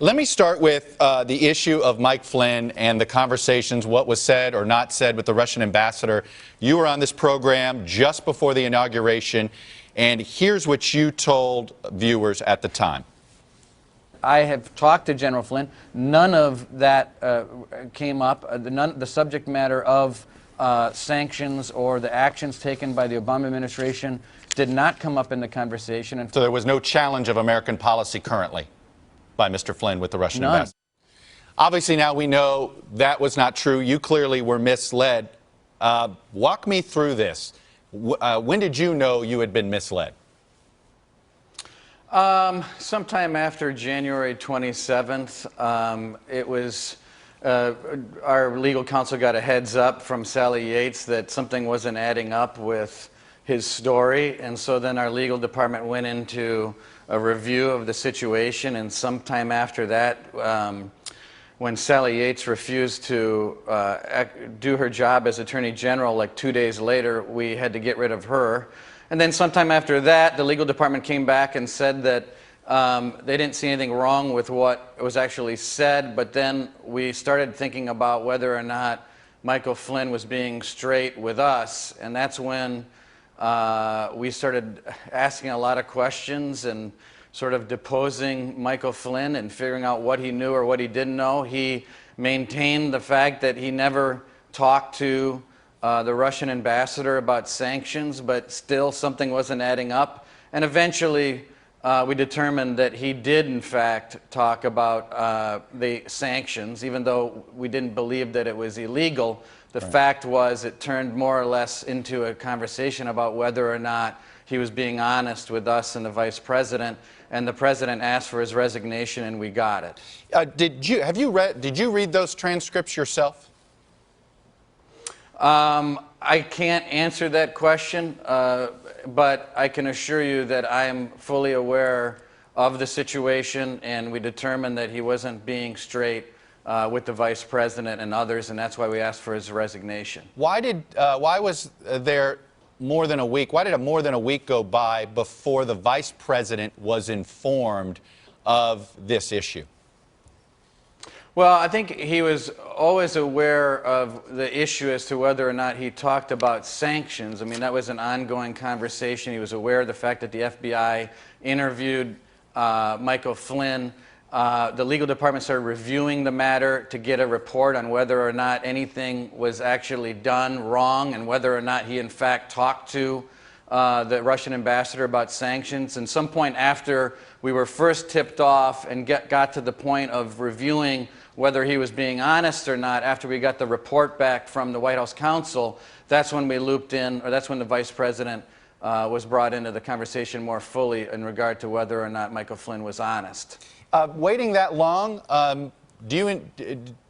Let me start with the issue of Mike Flynn and the conversations, what was said or not said with the Russian ambassador. You were on this program just before the inauguration, and here's what you told viewers at the time. I have talked to General Flynn. None of that came up. The subject matter of sanctions or the actions taken by the Obama administration did not come up in the conversation. And so there was no challenge of American policy currently by Mr. Flynn with the Russian ambassador. Obviously, now we know that was not true. You clearly were misled. Walk me through this. When did you know you had been misled? Sometime after January 27th. It was our legal counsel got a heads up from Sally Yates that something wasn't adding up with his story, and so then our legal department went into a review of the situation, and sometime after that, when Sally Yates refused to do her job as Attorney General, like 2 days later, we had to get rid of her. And then sometime after that, the legal department came back and said that they didn't see anything wrong with what was actually said, but then we started thinking about whether or not Michael Flynn was being straight with us, and that's when we started asking a lot of questions and sort of deposing Michael Flynn and figuring out what he knew or what he didn't know. He maintained the fact that he never talked to the Russian ambassador about sanctions, but still something wasn't adding up. And eventually we determined that he did in fact talk about the sanctions, even though we didn't believe that it was illegal. The fact was it turned more or less into a conversation about whether or not he was being honest with us and the vice president, and the president asked for his resignation, and we got it. Did you read those transcripts yourself? I can't answer that question, but I can assure you that I am fully aware of the situation, and we determined that he wasn't being straight with the vice president and others, and that's why we asked for his resignation. Why was there more than a week? Why did more than a week go by before the vice president was informed of this issue? Well, I think he was always aware of the issue as to whether or not he talked about sanctions. I mean, that was an ongoing conversation. He was aware of the fact that the FBI interviewed Michael Flynn. The legal department started reviewing the matter to get a report on whether or not anything was actually done wrong and whether or not he in fact talked to the Russian ambassador about sanctions. And some point after we were first tipped off and got to the point of reviewing whether he was being honest or not, after we got the report back from the White House counsel, that's when we looped in, or that's when the vice president was brought into the conversation more fully in regard to whether or not Michael Flynn was honest. Waiting that long, do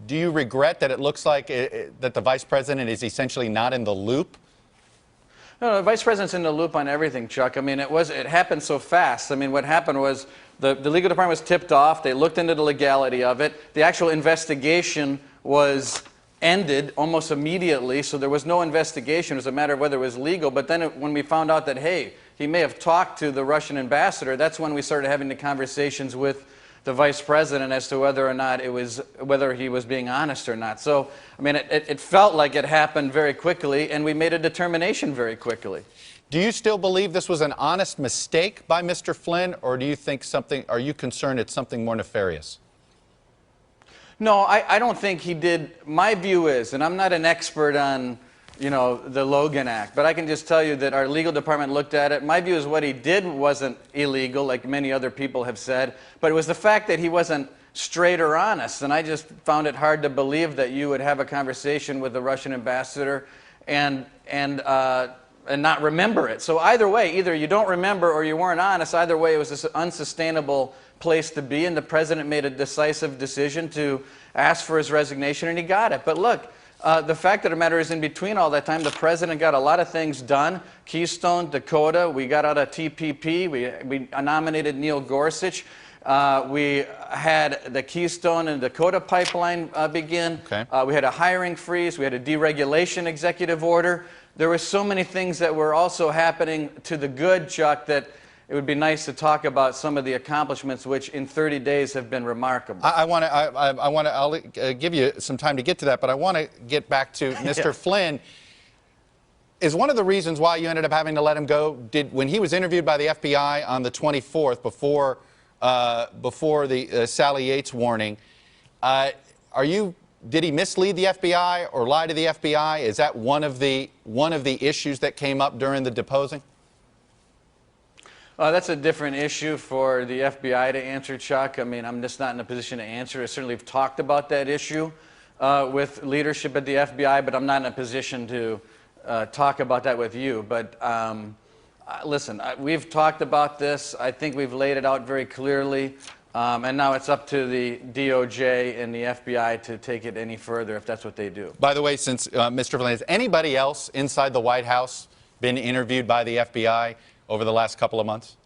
you regret that it looks like that the vice president is essentially not in the loop? No, the vice president's in the loop on everything, Chuck. I mean, it happened so fast. I mean, what happened was the legal department was tipped off. They looked into the legality of it. The actual investigation was ended almost immediately, so there was no investigation. It was a matter of whether it was legal. But then when we found out that, hey, he may have talked to the Russian ambassador, that's when we started having the conversations with the vice president as to whether or not whether he was being honest or not. So, I mean, it felt like it happened very quickly, and we made a determination very quickly. Do you still believe this was an honest mistake by Mr. Flynn, or do you think are you concerned it's something more nefarious? No, I don't think he did. My view is, and I'm not an expert on, you know, the Logan Act, but I can just tell you that our legal department looked at it. My view is what he did wasn't illegal, like many other people have said, but it was the fact that he wasn't straight or honest, and I just found it hard to believe that you would have a conversation with the Russian ambassador and not remember it. So either way, either you don't remember or you weren't honest, either way it was an unsustainable place to be, and the president made a decisive decision to ask for his resignation, and he got it. But look, the fact of the matter is, in between all that time, the president got a lot of things done. Keystone, Dakota, we got out of TPP, we nominated Neil Gorsuch. We had the Keystone and Dakota pipeline begin. Okay. We had a hiring freeze. We had a deregulation executive order. There were so many things that were also happening to the good, Chuck, that it would be nice to talk about some of the accomplishments which in 30 days have been remarkable. I'll give you some time to get to that, but I want to get back to Mr. Flynn. Is one of the reasons why you ended up having to let him go, when he was interviewed by the FBI on the 24th, before the Sally Yates warning, did he mislead the FBI or lie to the FBI? Is that one of the issues that came up during the deposing? That's a different issue for the FBI to answer, Chuck. I mean, I'm just not in a position to answer. I certainly have talked about that issue with leadership at the FBI, but I'm not in a position to talk about that with you. But listen, we've talked about this. I think we've laid it out very clearly. And now it's up to the DOJ and the FBI to take it any further if that's what they do. By the way, since Mr. Flynn, has anybody else inside the White House been interviewed by the FBI over the last couple of months?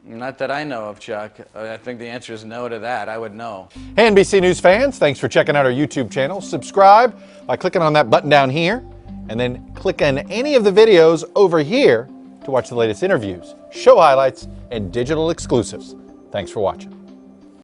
Not that I know of, Chuck. I think the answer is no to that. I would know. Hey, NBC News fans, thanks for checking out our YouTube channel. Subscribe by clicking on that button down here, and then click on any of the videos over here to watch the latest interviews, show highlights, and digital exclusives. Thanks for watching.